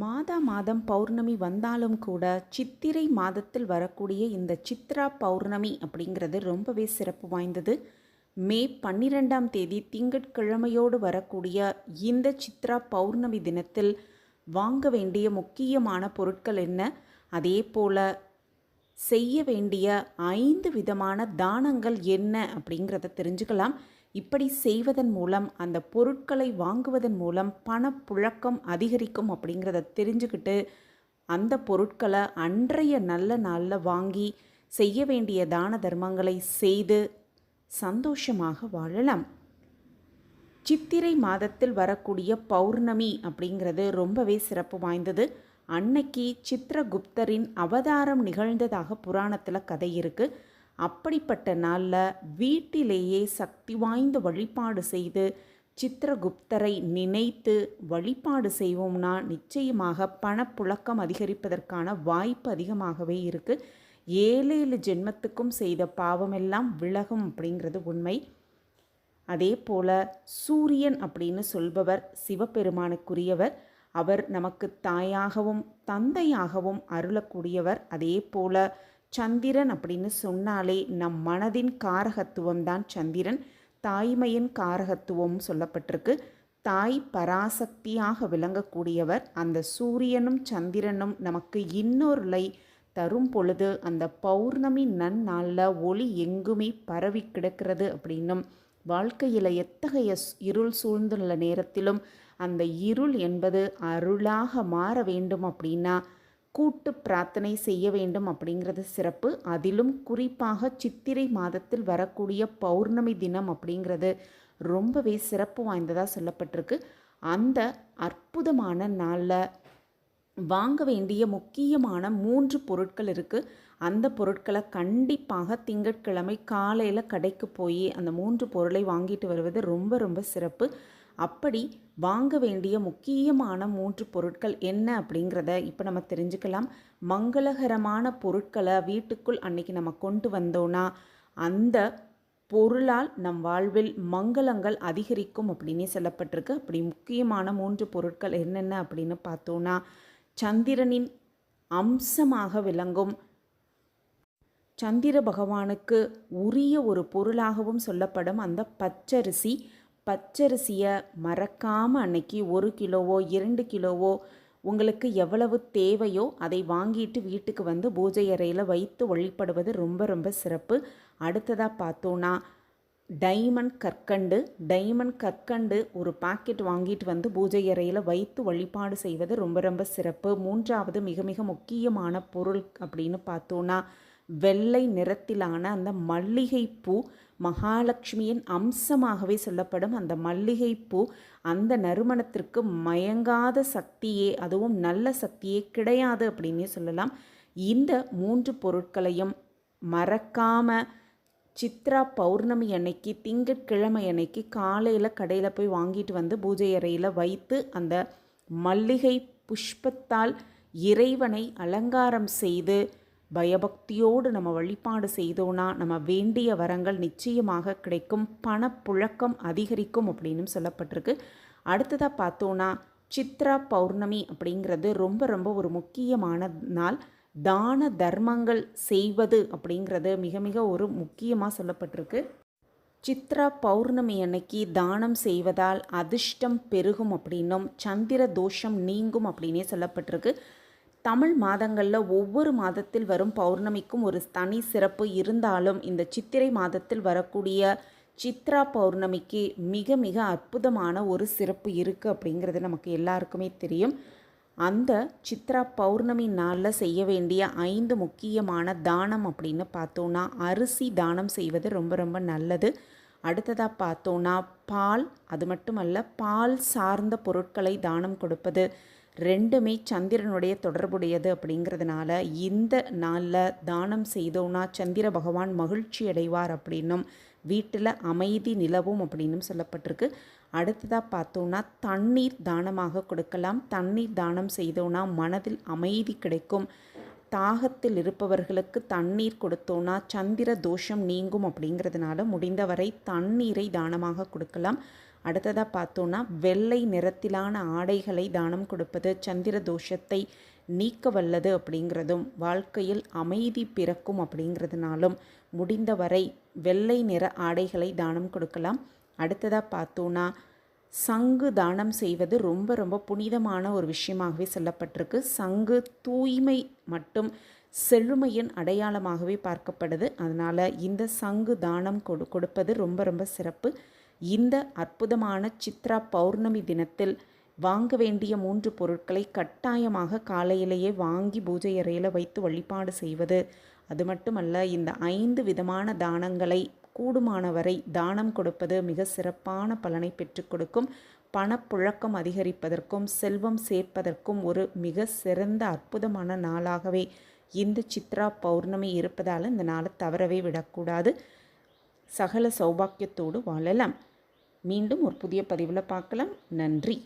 மாதா மாதம் பௌர்ணமி வந்தாலும் கூட சித்திரை மாதத்தில் வரக்கூடிய இந்த சித்ரா பௌர்ணமி அப்படிங்கிறது ரொம்பவே சிறப்பு வாய்ந்தது. மே 12ஆம் தேதி திங்கட்கிழமையோடு வரக்கூடிய இந்த சித்ரா பௌர்ணமி தினத்தில் வாங்க வேண்டிய முக்கியமான பொருட்கள் என்ன, அதே போல் செய்ய வேண்டிய 5 விதமான தானங்கள் என்ன அப்படிங்கிறத தெரிஞ்சுக்கலாம். இப்படி செய்வதன் மூலம் அந்த பொருட்களை வாங்குவதன் மூலம் பணப்புழக்கம் அதிகரிக்கும் அப்படிங்கிறத தெரிஞ்சுக்கிட்டு அந்த பொருட்களை அன்றைய நல்ல நாளில் வாங்கி செய்ய வேண்டிய தான தர்மங்களை செய்து சந்தோஷமாக வாழலாம். சித்திரை மாதத்தில் வரக்கூடிய பௌர்ணமி அப்படிங்கிறது ரொம்பவே சிறப்பு வாய்ந்தது. அன்னைக்கு சித்திரகுப்தரின் அவதாரம் நிகழ்ந்ததாக புராணத்தில் கதை இருக்குது. அப்படிப்பட்ட நாளில் வீட்டிலேயே சக்தி வாய்ந்த வழிபாடு செய்து சித்திரகுப்தரை நினைத்து வழிபாடு செய்வோம்னா நிச்சயமாக பணப்புழக்கம் அதிகரிப்பதற்கான வாய்ப்பு அதிகமாகவே இருக்குது. 7 ஜென்மத்துக்கும் செய்த பாவமெல்லாம் விலகும் அப்படிங்கிறது உண்மை. அதே போல் சூரியன் அப்படின்னு சொல்பவர் சிவபெருமானுக்குரியவர். அவர் நமக்கு தாயாகவும் தந்தையாகவும் அருளக்கூடியவர். அதே போல் சந்திரன் அப்படின்னு சொன்னாலே நம் மனதின் காரகத்துவம் தான் சந்திரன். தாய்மையின் காரகத்துவம் சொல்லப்பட்டிருக்கு. தாய் பராசக்தியாக விளங்கக்கூடியவர். அந்த சூரியனும் சந்திரனும் நமக்கு இன்னொருளை தரும் பொழுது அந்த பௌர்ணமி நன்னாளில் ஒளி எங்குமே பரவி கிடக்கிறது அப்படின்னும், வாழ்க்கையில் எத்தகைய இருள் சூழ்ந்துள்ள நேரத்திலும் அந்த இருள் என்பது அருளாக மாற வேண்டும் அப்படின்னா கூட்டு பிரார்த்தனை செய்ய வேண்டும் அப்படிங்கிறது சிறப்பு. அதிலும் குறிப்பாக சித்திரை மாதத்தில் வரக்கூடிய பௌர்ணமி தினம் அப்படிங்கிறது ரொம்பவே சிறப்பு வாய்ந்ததாக சொல்லப்பட்டிருக்கு. அந்த அற்புதமான நாளில் வாங்க வேண்டிய முக்கியமான 3 பொருட்கள் இருக்குது. அந்த பொருட்களை கண்டிப்பாக திங்கட்கிழமை காலையில் கடைக்கு போய் அந்த 3 பொருளை வாங்கிட்டு வருவது ரொம்ப ரொம்ப சிறப்பு. அப்படி வாங்க வேண்டிய முக்கியமான 3 பொருட்கள் என்ன அப்படிங்கிறத இப்போ நம்ம தெரிஞ்சுக்கலாம். மங்களகரமான பொருட்களை வீட்டுக்குள் அன்னைக்கு நம்ம கொண்டு வந்தோன்னா அந்த பொருளால் நம் வாழ்வில் மங்களங்கள் அதிகரிக்கும் அப்படின்னே சொல்லப்பட்டிருக்கு. அப்படி முக்கியமான 3 பொருட்கள் என்னென்ன அப்படின்னு பார்த்தோன்னா, சந்திரனின் அம்சமாக விளங்கும் சந்திர பகவானுக்கு உரிய ஒரு பொருளாகவும் சொல்லப்படும் அந்த பச்சரிசியை மறக்காமல் அன்னைக்கு 1 கிலோவோ 2 கிலோவோ உங்களுக்கு எவ்வளவு தேவையோ அதை வாங்கிட்டு வீட்டுக்கு வந்து பூஜை அறையில் வைத்து வழிபடுவது ரொம்ப ரொம்ப சிறப்பு. அடுத்ததாக பார்த்தோன்னா டைமண்ட் கற்கண்டு ஒரு பாக்கெட் வாங்கிட்டு வந்து பூஜை அறையில் வைத்து வழிபாடு செய்வது ரொம்ப ரொம்ப சிறப்பு. 3வது மிக மிக முக்கியமான பொருள் அப்படின்னு பார்த்தோன்னா வெள்ளை நிறத்திலான அந்த மல்லிகைப்பூ. மகாலட்சுமியின் அம்சமாகவே சொல்லப்படும் அந்த மல்லிகைப்பூ அந்த நறுமணத்திற்கு மயங்காத சக்தியே, அதுவும் நல்ல சக்தியே கிடையாது அப்படின்னே சொல்லலாம். இந்த 3 பொருட்களையும் மறக்காமல் சித்ரா பௌர்ணமி அன்னைக்கு திங்கட்கிழமை அன்னைக்கு காலையில் கடையில் போய் வாங்கிட்டு வந்து பூஜை அறையில் வைத்து அந்த மல்லிகை புஷ்பத்தால் இறைவனை அலங்காரம் செய்து பயபக்தியோடு நம்ம வழிபாடு செய்தோன்னா நம்ம வேண்டிய வரங்கள் நிச்சயமாக கிடைக்கும், பணப்புழக்கம் அதிகரிக்கும் அப்படின்னு சொல்லப்பட்டிருக்கு. அடுத்ததாக பார்த்தோன்னா சித்ரா பௌர்ணமி அப்படிங்கிறது ரொம்ப ரொம்ப ஒரு முக்கியமான நாள். தான தர்மங்கள் செய்வது அப்படிங்கிறது மிக மிக ஒரு முக்கியமாக சொல்லப்பட்டிருக்கு. சித்ரா பௌர்ணமி அன்னைக்கு தானம் செய்வதால் அதிர்ஷ்டம் பெருகும் அப்படின்னும் சந்திர தோஷம் நீங்கும் அப்படின்னே சொல்லப்பட்டிருக்கு. தமிழ் மாதங்களில் ஒவ்வொரு மாதத்தில் வரும் பௌர்ணமிக்கும் ஒரு தனி சிறப்பு இருந்தாலும் இந்த சித்திரை மாதத்தில் வரக்கூடிய சித்ரா பௌர்ணமிக்கு மிக மிக அற்புதமான ஒரு சிறப்பு இருக்குது அப்படிங்கிறது நமக்கு எல்லாருக்குமே தெரியும். அந்த சித்ரா பௌர்ணமி நாளில் செய்ய வேண்டிய 5 முக்கியமான தானம் அப்படின்னு பார்த்தோன்னா அரிசி தானம் செய்வது ரொம்ப ரொம்ப நல்லது. அடுத்ததாக பார்த்தோன்னா பால், அது மட்டுமல்ல பால் சார்ந்த பொருட்களை தானம் கொடுப்பது ரெண்டுமே சந்திரனுடைய தொடர்புடையது. அப்படிங்கிறதுனால இந்த நாளில் தானம் செய்தோன்னா சந்திர பகவான் மகிழ்ச்சி அடைவார் அப்படின்னும் வீட்டில் அமைதி நிலவும் அப்படின்னும் சொல்லப்பட்டிருக்கு. அடுத்ததாக பார்த்தோன்னா தண்ணீர் தானமாக கொடுக்கலாம். தண்ணீர் தானம் செய்தோன்னா மனதில் அமைதி கிடைக்கும். தாகத்தில் இருப்பவர்களுக்கு தண்ணீர் கொடுத்தோன்னா சந்திர தோஷம் நீங்கும் அப்படிங்கிறதுனால முடிந்தவரை தண்ணீரை தானமாக கொடுக்கலாம். அடுத்ததாக பார்த்தோன்னா வெள்ளை நிறத்திலான ஆடைகளை தானம் கொடுப்பது சந்திர தோஷத்தை நீக்க வல்லது அப்படிங்கிறதும், வாழ்க்கையில் அமைதி பிறக்கும் அப்படிங்கிறதுனாலும் முடிந்தவரை வெள்ளை நிற ஆடைகளை தானம் கொடுக்கலாம். அடுத்ததாக பார்த்தோன்னா சங்கு தானம் செய்வது ரொம்ப ரொம்ப புனிதமான ஒரு விஷயமாகவே சொல்லப்பட்டிருக்கு. சங்கு தூய்மை மற்றும் செழுமையின் அடையாளமாகவே பார்க்கப்படுது. அதனால் இந்த சங்கு தானம் கொடுப்பது ரொம்ப ரொம்ப சிறப்பு. இந்த அற்புதமான சித்ரா பௌர்ணமி தினத்தில் வாங்க வேண்டிய 3 பொருட்களை கட்டாயமாக காலையிலேயே வாங்கி பூஜை அறையில் வைத்து வழிபாடு செய்வது, அது மட்டுமல்ல இந்த 5 விதமான தானங்களை கூடுமானவரை தானம் கொடுப்பது மிக சிறப்பான பலனை பெற்றுக் கொடுக்கும். பணப்புழக்கம் அதிகரிப்பதற்கும் செல்வம் சேர்ப்பதற்கும் ஒரு மிக சிறந்த அற்புதமான நாளாகவே இந்த சித்ரா பௌர்ணமி இருப்பதால் இந்த நாளை தவறவே விடக்கூடாது. சகல சௌபாக்கியத்தோடு வாழலாம். மீண்டும் ஒரு புதிய பதிவில் பார்க்கலாம். நன்றி.